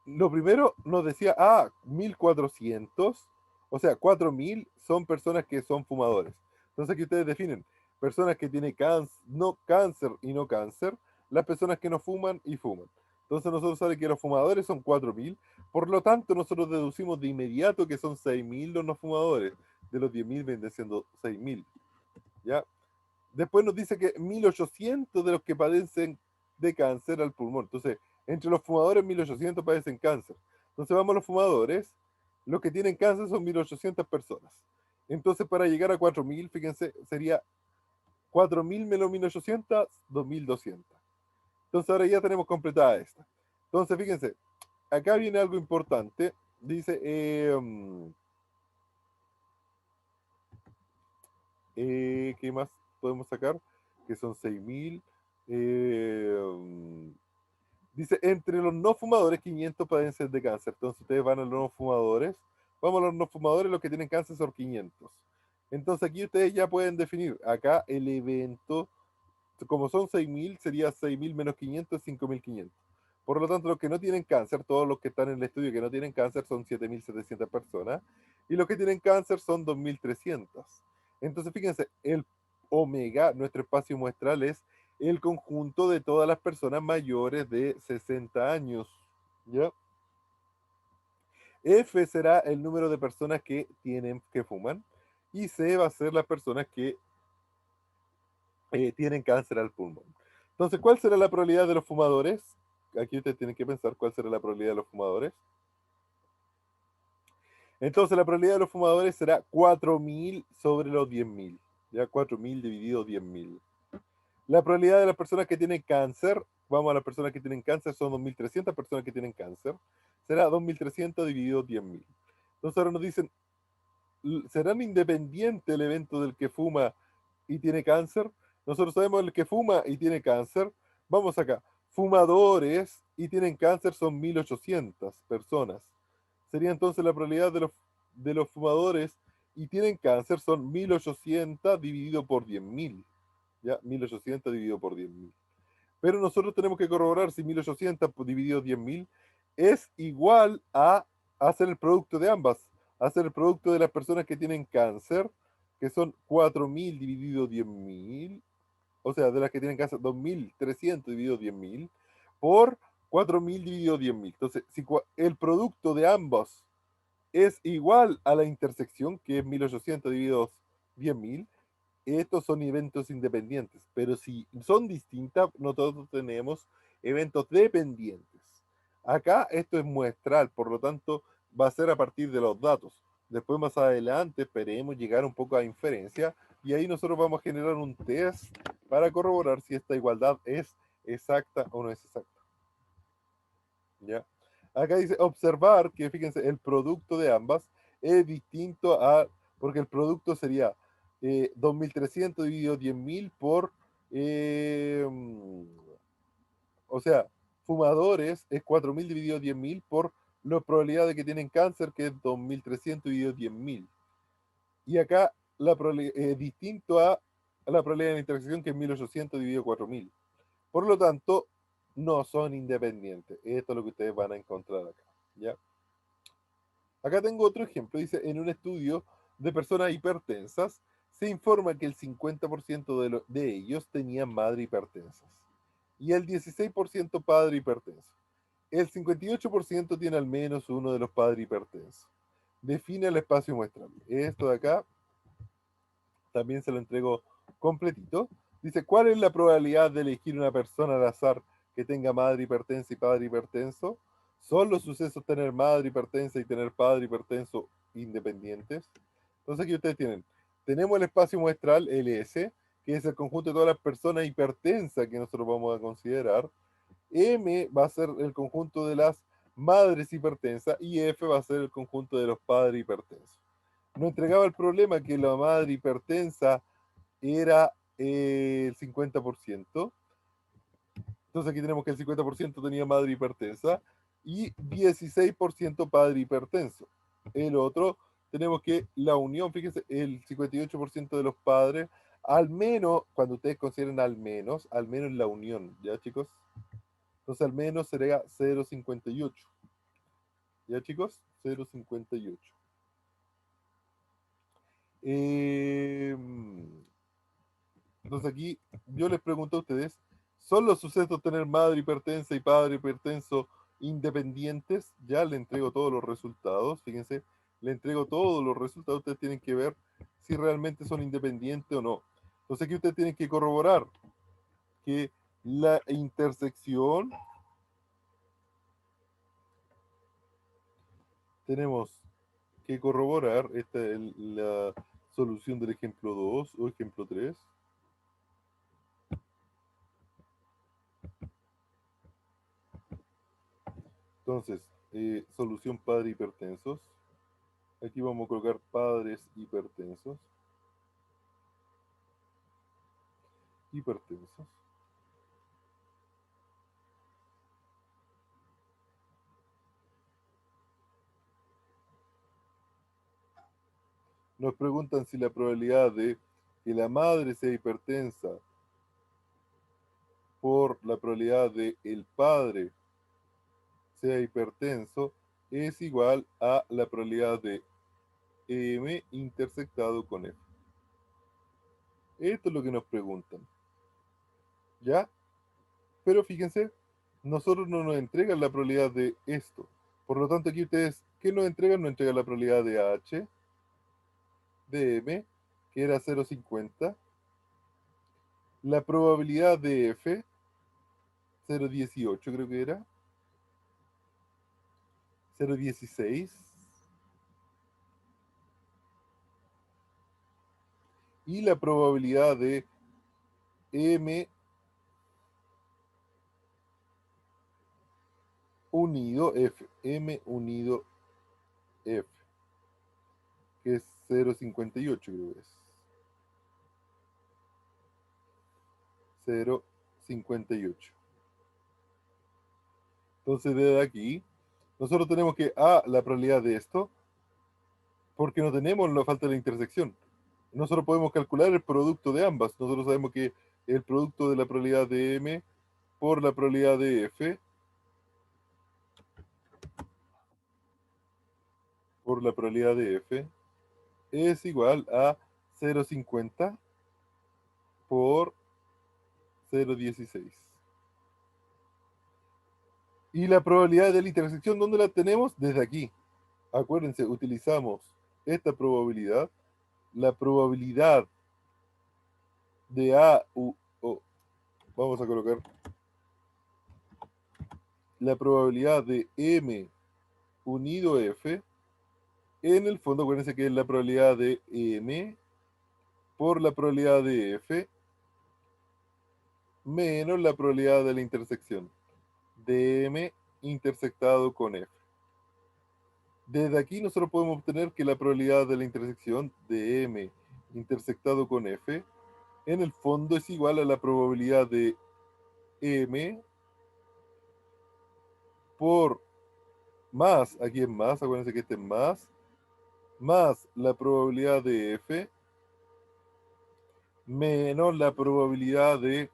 Lo primero nos decía, 1.400, o sea, 4.000 son personas que son fumadores. Entonces aquí ustedes definen, personas que tienen cáncer y no cáncer, las personas que no fuman y fuman. Entonces nosotros sabemos que los fumadores son 4.000, por lo tanto nosotros deducimos de inmediato que son 6.000 los no fumadores, de los 10.000 vienen siendo 6.000, ¿ya? Después nos dice que 1.800 de los que padecen de cáncer al pulmón. Entonces, entre los fumadores, 1.800 padecen cáncer. Entonces, vamos a los fumadores. Los que tienen cáncer son 1.800 personas. Entonces, para llegar a 4.000, fíjense, sería 4.000 menos 1.800, 2.200. Entonces, ahora ya tenemos completada esta. Entonces, fíjense, acá viene algo importante. Dice, ¿qué más podemos sacar? Que son 6.000. Dice, entre los no fumadores, 500 padecen de cáncer. Entonces ustedes van a los no fumadores. Vamos a los no fumadores, los que tienen cáncer son 500. Entonces aquí ustedes ya pueden definir. Acá el evento, como son 6.000, sería 6.000 menos 500, 5.500. Por lo tanto, los que no tienen cáncer, todos los que están en el estudio que no tienen cáncer son 7.700 personas y los que tienen cáncer son 2.300. Entonces, fíjense, el omega, nuestro espacio muestral, es el conjunto de todas las personas mayores de 60 años. ¿Ya? F será el número de personas que fuman y C va a ser las personas que tienen cáncer al pulmón. Entonces, ¿cuál será la probabilidad de los fumadores? Aquí ustedes tienen que pensar cuál será la probabilidad de los fumadores. Entonces, la probabilidad de los fumadores será 4.000 sobre los 10.000. Ya 4.000 dividido 10.000. La probabilidad de las personas que tienen cáncer, vamos a las personas que tienen cáncer, son 2.300 personas que tienen cáncer. Será 2.300 dividido 10.000. Entonces ahora nos dicen, ¿serán independiente el evento del que fuma y tiene cáncer? Nosotros sabemos el que fuma y tiene cáncer. Vamos acá. Fumadores y tienen cáncer son 1.800 personas. Sería entonces la probabilidad de los fumadores y tienen cáncer son 1.800 dividido por 10.000. ¿Ya? 1.800 dividido por 10.000. Pero nosotros tenemos que corroborar si 1.800 dividido 10.000 es igual a hacer el producto de ambas, hacer el producto de las personas que tienen cáncer, que son 4.000 dividido 10.000, o sea, de las que tienen cáncer 2.300 dividido 10.000, por 4.000 dividido 10.000. Entonces, si el producto de ambos es igual a la intersección, que es 1.800 dividido 10.000, estos son eventos independientes, pero si son distintas, nosotros tenemos eventos dependientes. Acá esto es muestral, por lo tanto va a ser a partir de los datos. Después más adelante esperemos llegar un poco a inferencia y ahí nosotros vamos a generar un test para corroborar si esta igualdad es exacta o no es exacta. ¿Ya? Acá dice observar que fíjense, el producto de ambas es distinto a, porque el producto sería 2.300 dividido 10.000 por, o sea, fumadores es 4.000 dividido 10.000 por la probabilidad de que tienen cáncer, que es 2.300 dividido 10.000. Y acá la distinto a la probabilidad de la intersección, que es 1.800 dividido 4.000. Por lo tanto, no son independientes. Esto es lo que ustedes van a encontrar acá. ¿Ya? Acá tengo otro ejemplo. Dice, en un estudio de personas hipertensas, se informa que el 50% de ellos tenían madre hipertensas y el 16% padre hipertenso. El 58% tiene al menos uno de los padres hipertensos. Define el espacio muestral. Esto de acá también se lo entrego completito. Dice, ¿cuál es la probabilidad de elegir una persona al azar que tenga madre hipertensa y padre hipertenso? ¿Son los sucesos tener madre hipertensa y tener padre hipertenso independientes? Entonces aquí ustedes tenemos el espacio muestral LS, que es el conjunto de todas las personas hipertensas que nosotros vamos a considerar. M va a ser el conjunto de las madres hipertensas y F va a ser el conjunto de los padres hipertensos. Nos entregaba el problema que la madre hipertensa era el 50%. Entonces aquí tenemos que el 50% tenía madre hipertensa y 16% padre hipertenso. El otro, tenemos que la unión, fíjense, el 58% de los padres, al menos, cuando ustedes consideren al menos la unión, ¿ya chicos? Entonces al menos sería 0,58. ¿Ya chicos? 0,58. Eh, Entonces aquí yo les pregunto a ustedes, ¿son los sucesos tener madre hipertensa y padre hipertenso independientes? Ya le entrego todos los resultados, fíjense, le entrego todos los resultados, ustedes tienen que ver si realmente son independientes o no. Entonces aquí ustedes tienen que corroborar que la intersección, tenemos que corroborar, esta es la solución del ejemplo 2 o ejemplo 3. Entonces, solución padre hipertensos. Aquí vamos a colocar padres hipertensos. Hipertensos. Nos preguntan si la probabilidad de que la madre sea hipertensa por la probabilidad de el padre sea hipertenso es igual a la probabilidad de M intersectado con F. Esto es lo que nos preguntan. ¿Ya? Pero fíjense, nosotros no nos entregan la probabilidad de esto. Por lo tanto, aquí ustedes, ¿qué nos entregan? Nos entregan la probabilidad de H, de M, que era 0,50. La probabilidad de F, 0,18 creo que era. 0,16. Y la probabilidad de M unido F. M unido F. Que es 0,58 creo que es. 0,58. Entonces, desde aquí, nosotros tenemos que A, la probabilidad de esto, porque no tenemos la falta de la intersección. Nosotros podemos calcular el producto de ambas. Nosotros sabemos que el producto de la probabilidad de M por la probabilidad de F por la probabilidad de F es igual a 0,50 por 0,16. Y la probabilidad de la intersección, ¿dónde la tenemos? Desde aquí. Acuérdense, utilizamos esta probabilidad, la probabilidad de A, vamos a colocar la probabilidad de M unido F, en el fondo, acuérdense que es la probabilidad de M por la probabilidad de F menos la probabilidad de la intersección de M intersectado con F. Desde aquí nosotros podemos obtener que la probabilidad de la intersección de M intersectado con F en el fondo es igual a la probabilidad de M por más, aquí es más, acuérdense que este es más la probabilidad de F menos la probabilidad de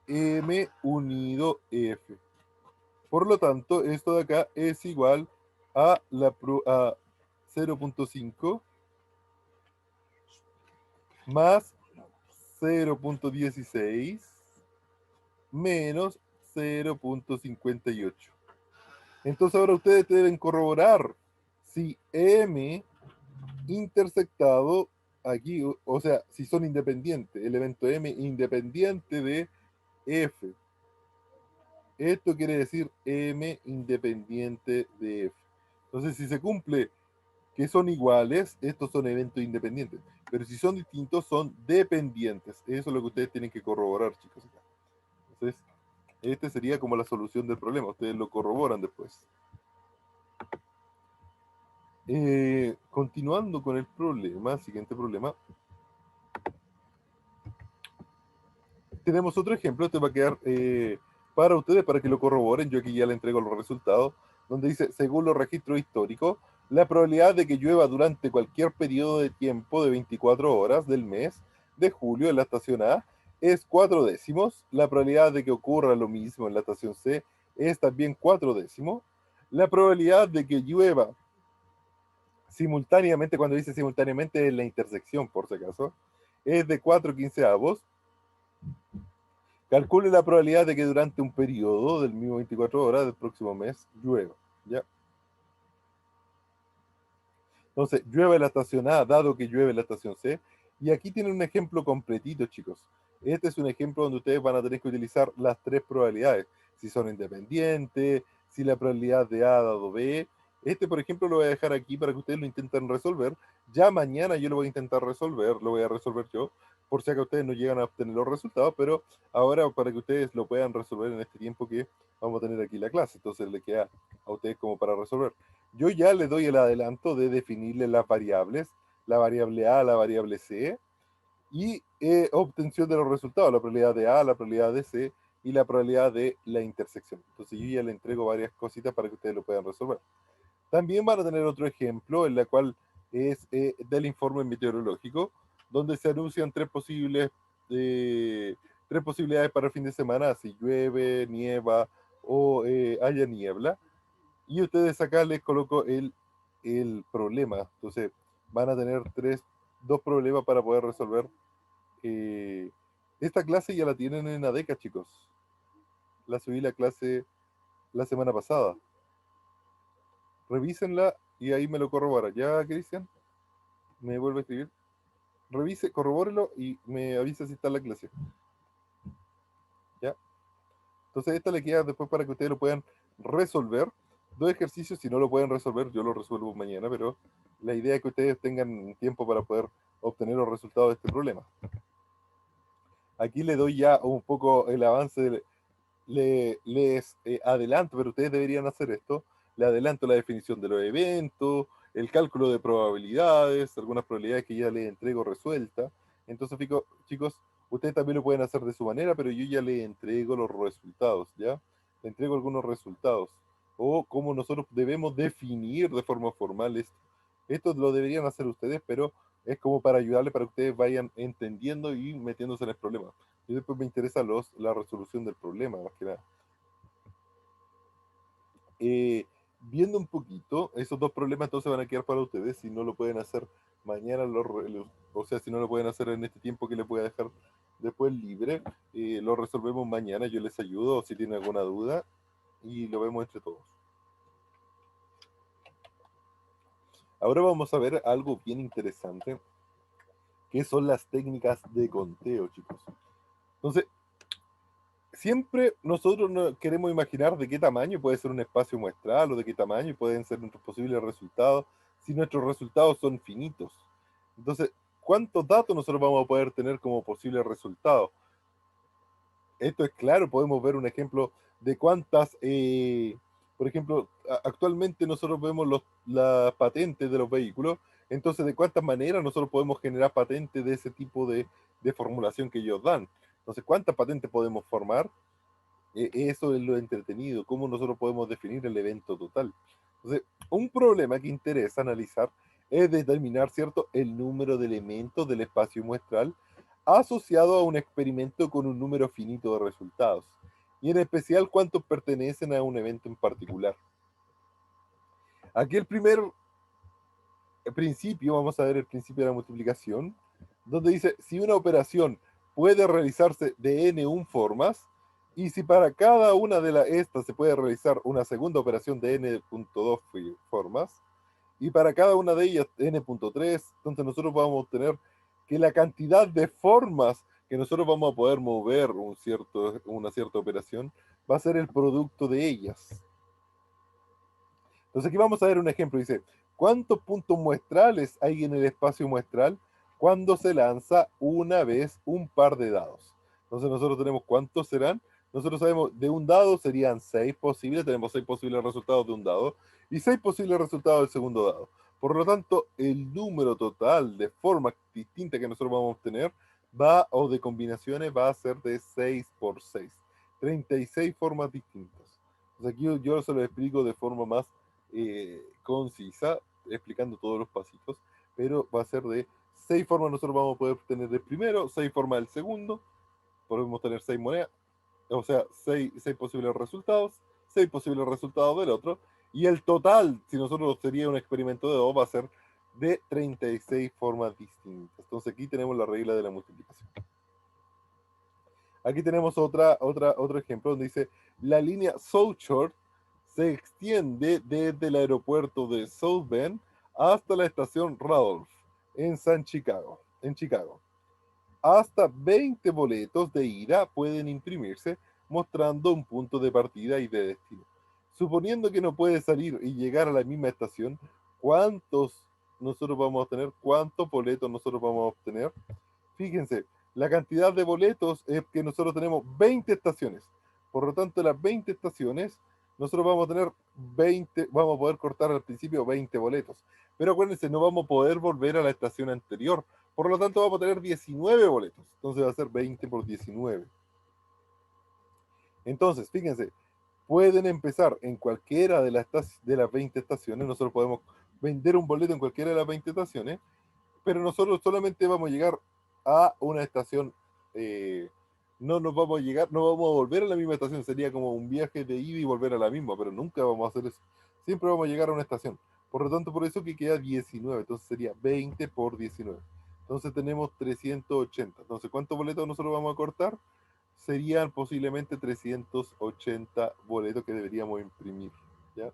M unido F. Por lo tanto, esto de acá es igual a, a 0,5 más 0,16 menos 0,58. Entonces ahora ustedes deben corroborar si M intersectado aquí, o sea, si son independientes, el evento M independiente de F. Esto quiere decir M independiente de F. Entonces, si se cumple que son iguales, estos son eventos independientes. Pero si son distintos, son dependientes. Eso es lo que ustedes tienen que corroborar, chicos. Entonces, este sería como la solución del problema. Ustedes lo corroboran después. Continuando con el problema, siguiente problema. Tenemos otro ejemplo. Este va a quedar para ustedes, para que lo corroboren. Yo aquí ya le entrego los resultados. Donde dice, según los registros históricos, la probabilidad de que llueva durante cualquier periodo de tiempo de 24 horas del mes de julio en la estación A es 4 décimos. La probabilidad de que ocurra lo mismo en la estación C es también 4 décimos. La probabilidad de que llueva simultáneamente, cuando dice simultáneamente en la intersección, por si acaso, es de 4 quinceavos. Calcule la probabilidad de que durante un periodo del mismo 24 horas del próximo mes llueva. ¿Ya? Entonces, llueve en la estación A, dado que llueve en la estación C. Y aquí tienen un ejemplo completito, chicos. Este es un ejemplo donde ustedes van a tener que utilizar las tres probabilidades. Si son independientes, si la probabilidad de A dado B. Este, por ejemplo, lo voy a dejar aquí para que ustedes lo intenten resolver. Ya mañana yo lo voy a intentar resolver, lo voy a resolver yo, por si acá ustedes no llegan a obtener los resultados, pero ahora para que ustedes lo puedan resolver en este tiempo que vamos a tener aquí la clase. Entonces le queda a ustedes como para resolver. Yo ya le doy el adelanto de definirle las variables, la variable A, la variable C, y obtención de los resultados, la probabilidad de A, la probabilidad de C y la probabilidad de la intersección. Entonces yo ya le entrego varias cositas para que ustedes lo puedan resolver. También van a tener otro ejemplo en la cual es del informe meteorológico, donde se anuncian tres posibilidades para el fin de semana, si llueve, nieva o haya niebla, y ustedes acá les coloco el problema. Entonces van a tener dos problemas para poder resolver. eh, Esta clase ya la tienen en ADECA, chicos. La subí la clase la semana pasada. Revísenla y ahí me lo corrobora. ¿Ya, Cristian? ¿Me vuelve a escribir? Revise, corrobórelo y me avisa si está en la clase. ¿Ya? Entonces esta le queda después para que ustedes lo puedan resolver. Dos ejercicios, si no lo pueden resolver, yo lo resuelvo mañana, pero la idea es que ustedes tengan tiempo para poder obtener los resultados de este problema. Aquí le doy ya un poco el avance, les adelanto, pero ustedes deberían hacer esto. Le adelanto la definición de los eventos, el cálculo de probabilidades, algunas probabilidades que ya les entrego resuelta. Entonces, chicos, ustedes también lo pueden hacer de su manera, pero yo ya les entrego los resultados, ¿ya? Le entrego algunos resultados. O cómo nosotros debemos definir de forma formal esto. Esto lo deberían hacer ustedes, pero es como para ayudarle para que ustedes vayan entendiendo y metiéndose en el problema. Y después me interesa la resolución del problema, más que nada. Eh, Viendo un poquito, esos dos problemas entonces van a quedar para ustedes. Si no lo pueden hacer mañana, o sea, si no lo pueden hacer en este tiempo que les voy a dejar después libre, lo resolvemos mañana. Yo les ayudo si tienen alguna duda y lo vemos entre todos. Ahora vamos a ver algo bien interesante, que son las técnicas de conteo, chicos. Entonces, siempre nosotros queremos imaginar de qué tamaño puede ser un espacio muestral o de qué tamaño pueden ser nuestros posibles resultados si nuestros resultados son finitos. Entonces, ¿cuántos datos nosotros vamos a poder tener como posible resultado? Esto es claro, podemos ver un ejemplo de cuántas, por ejemplo, actualmente nosotros vemos las patentes de los vehículos, entonces de cuántas maneras nosotros podemos generar patentes de ese tipo de formulación que ellos dan. Entonces, ¿cuántas patentes podemos formar? Eso es lo entretenido, cómo nosotros podemos definir el evento total. Entonces, un problema que interesa analizar es determinar, ¿cierto?, el número de elementos del espacio muestral asociado a un experimento con un número finito de resultados, y en especial cuántos pertenecen a un evento en particular. Aquí el primer principio, vamos a ver el principio de la multiplicación, donde dice, si una operación puede realizarse de n1 formas, y si para cada una de estas se puede realizar una segunda operación de n.2 formas, y para cada una de ellas n.3, entonces nosotros vamos a obtener que la cantidad de formas que nosotros vamos a poder mover una cierta operación va a ser el producto de ellas. Entonces aquí vamos a ver un ejemplo. Dice, ¿cuántos puntos muestrales hay en el espacio muestral cuando se lanza una vez un par de dados? Entonces nosotros tenemos cuántos serán. Nosotros sabemos de un dado serían 6 posibles. Tenemos 6 posibles resultados de un dado y 6 posibles resultados del segundo dado. Por lo tanto, el número total de formas distintas que nosotros vamos a obtener o de combinaciones va a ser de 6 por 6. 36 formas distintas. Entonces aquí yo se lo explico de forma más concisa, explicando todos los pasitos, pero va a ser de 6 formas. Nosotros vamos a poder tener el primero, 6 formas del segundo, podemos tener 6 monedas, o sea, 6 posibles resultados, 6 posibles resultados del otro, y el total, si nosotros sería un experimento de 2, va a ser de 36 formas distintas. Entonces aquí tenemos la regla de la multiplicación. Aquí tenemos otro ejemplo donde dice, la línea South Shore se extiende desde el aeropuerto de South Bend hasta la estación Randolph en Chicago. Hasta 20 boletos de ida pueden imprimirse mostrando un punto de partida y de destino. Suponiendo que no puede salir y llegar a la misma estación, ¿cuántos nosotros vamos a tener? ¿Cuántos boletos nosotros vamos a obtener? Fíjense, la cantidad de boletos es que nosotros tenemos 20 estaciones. Por lo tanto, las 20 estaciones, nosotros vamos a tener 20, vamos a poder cortar al principio 20 boletos. Pero acuérdense, no vamos a poder volver a la estación anterior. Por lo tanto, vamos a tener 19 boletos. Entonces va a ser 20 por 19. Entonces, fíjense, pueden empezar en cualquiera de las 20 estaciones. Nosotros podemos vender un boleto en cualquiera de las 20 estaciones, pero nosotros solamente vamos a llegar a una estación, eh, no nos vamos a llegar, no vamos a volver a la misma estación, sería como un viaje de ida y volver a la misma, pero nunca vamos a hacer eso. Siempre vamos a llegar a una estación. Por lo tanto, por eso que queda 19, entonces sería 20 por 19. Entonces tenemos 380. Entonces, ¿cuántos boletos nosotros vamos a cortar? Serían posiblemente 380 boletos que deberíamos imprimir. ¿Ya?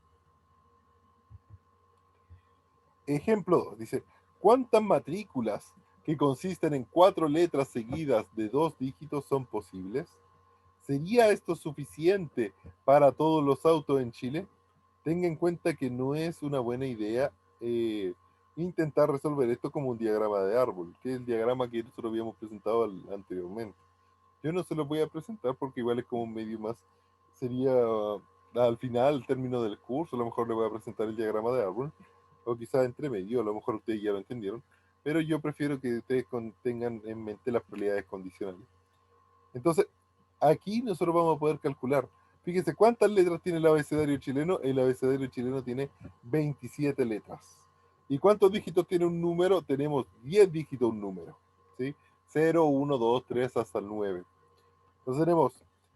Ejemplo 2 dice, ¿cuántas matrículas que consisten en cuatro letras seguidas de dos dígitos son posibles? ¿Sería esto suficiente para todos los autos en Chile? Tenga en cuenta que no es una buena idea eh, intentar resolver esto como un diagrama de árbol, que es el diagrama que nosotros habíamos presentado anteriormente. Yo no se lo voy a presentar porque igual es como un medio más, sería al final, al término del curso, a lo mejor le voy a presentar el diagrama de árbol, o quizás entre medio, a lo mejor ustedes ya lo entendieron, pero yo prefiero que ustedes tengan en mente las probabilidades condicionales. Entonces, aquí nosotros vamos a poder calcular. Fíjense cuántas letras tiene el abecedario chileno. El abecedario chileno tiene 27 letras. ¿Y cuántos dígitos tiene un número? Tenemos 10 dígitos un número. ¿Sí? 0, 1, 2, 3 hasta el 9. Entonces tenemos,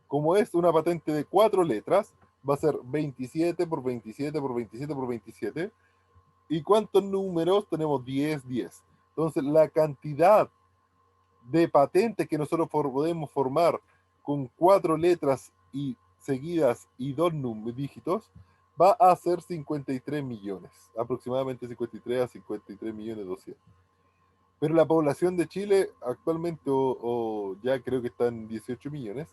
como es una patente de 4 letras, va a ser 27 por 27 por 27 por 27. ¿Y cuántos números? Tenemos 10, 10. Entonces la cantidad de patentes que nosotros podemos formar con 4 letras y seguidas y dos dígitos, va a ser 53 millones, aproximadamente 53 a 53 millones 200. Pero la población de Chile actualmente, o ya creo que está en 18 millones,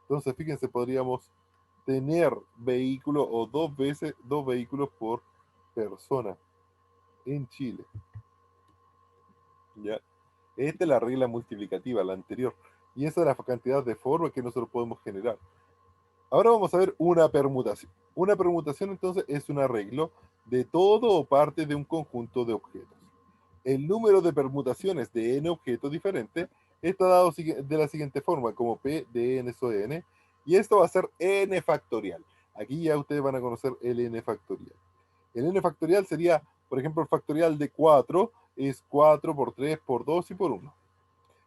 entonces fíjense, podríamos tener vehículos o dos vehículos por persona en Chile. ¿Ya? Esta es la regla multiplicativa, la anterior. Y esa es la cantidad de formas que nosotros podemos generar. Ahora vamos a ver una permutación. Una permutación entonces es un arreglo de todo o parte de un conjunto de objetos. El número de permutaciones de n objetos diferentes está dado de la siguiente forma, como P de n sobre n, y esto va a ser n factorial. Aquí ya ustedes van a conocer el n factorial. El n factorial sería, por ejemplo, el factorial de 4 es 4 por 3 por 2 y por 1.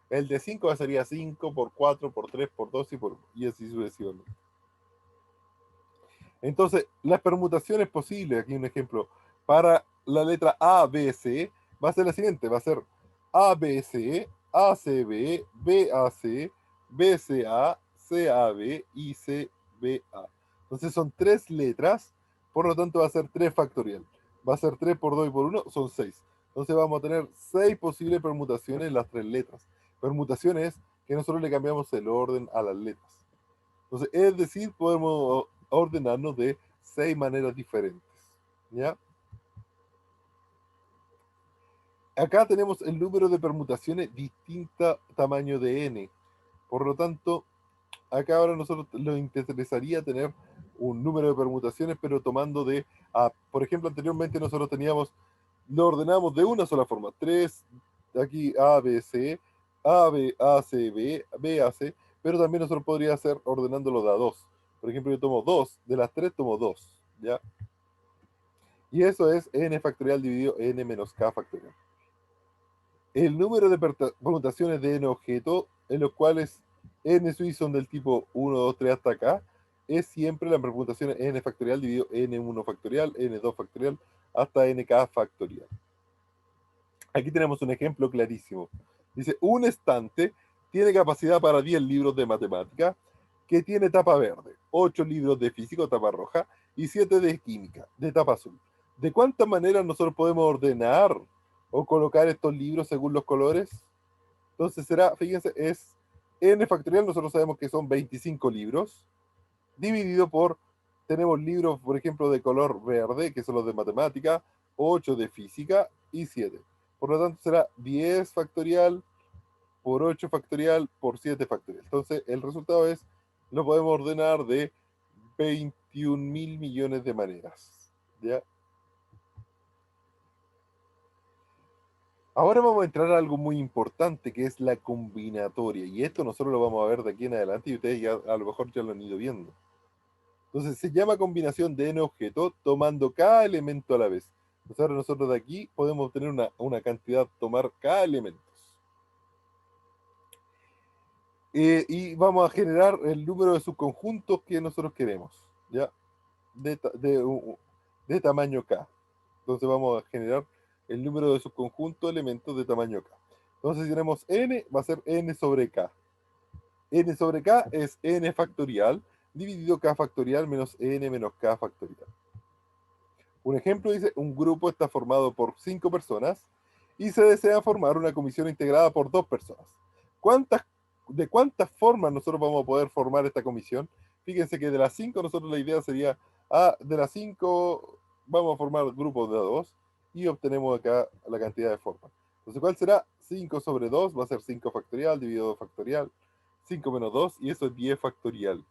El de 5 sería 5 por 4 por 3 por 2 y por 1. Y así sucesivamente. Entonces, las permutaciones posibles, aquí un ejemplo, para la letra A, B, C, va a ser la siguiente, va a ser A, B, C, A, C, B, B, A, C, B, C, A, C, A, B y C, B, A. Entonces son tres letras, por lo tanto va a ser 3 factorial. Va a ser 3 por 2 y por 1, son 6. Entonces vamos a tener 6 posibles permutaciones en las tres letras. Permutaciones que nosotros le cambiamos el orden a las letras. Entonces, es decir, podemos ordenarnos de 6 maneras diferentes. ¿Ya? Acá tenemos el número de permutaciones distinta tamaño de n. Por lo tanto, acá ahora nosotros nos interesaría tener un número de permutaciones, pero tomando por ejemplo, anteriormente nosotros teníamos, lo ordenamos de una sola forma. 3, aquí A, B, C, A, B, A, C, B, B, A, C, pero también nosotros podría hacer ordenándolo de a 2. Por ejemplo, yo tomo 2, de las 3 tomo 2, ¿ya? Y eso es n factorial dividido n menos k factorial. El número de permutaciones de n objetos, en los cuales n suizo son del tipo 1, 2, 3 hasta acá, es siempre la permutación n factorial dividido n1 factorial, n2 factorial, hasta nk factorial. Aquí tenemos un ejemplo clarísimo. Dice, un estante tiene capacidad para 10 libros de matemática, que tiene tapa verde, 8 libros de física, tapa roja, y 7 de química, de tapa azul. ¿De cuántas maneras nosotros podemos ordenar o colocar estos libros según los colores? Entonces será, fíjense, es n factorial, nosotros sabemos que son 25 libros, dividido por, tenemos libros, por ejemplo, de color verde, que son los de matemática, 8 de física y 7. Por lo tanto, será 10 factorial por 8 factorial por 7 factorial. Entonces, el resultado es, lo podemos ordenar de 21 mil millones de maneras. ¿Ya? Ahora vamos a entrar a algo muy importante, que es la combinatoria. Y esto nosotros lo vamos a ver de aquí en adelante y ustedes ya, a lo mejor ya lo han ido viendo. Entonces se llama combinación de n objetos tomando cada elemento a la vez. Entonces ahora nosotros de aquí podemos obtener una cantidad, tomar cada elemento. Y vamos a generar el número de subconjuntos que nosotros queremos, ¿ya? De tamaño K. Entonces vamos a generar el número de subconjuntos elementos de tamaño K. Entonces si tenemos n, va a ser n sobre K. N sobre K es n factorial dividido K factorial menos n menos K factorial. Un ejemplo dice, un grupo está formado por 5 personas y se desea formar una comisión integrada por 2 personas. ¿Cuántas, ¿De cuántas formas nosotros vamos a poder formar esta comisión? Fíjense que de las 5 nosotros la idea sería, de las 5 vamos a formar grupos de 2 y obtenemos acá la cantidad de formas. Entonces, ¿cuál será? 5 sobre 2 va a ser 5 factorial dividido 2 factorial, 5 menos 2 y eso es 10 factorial.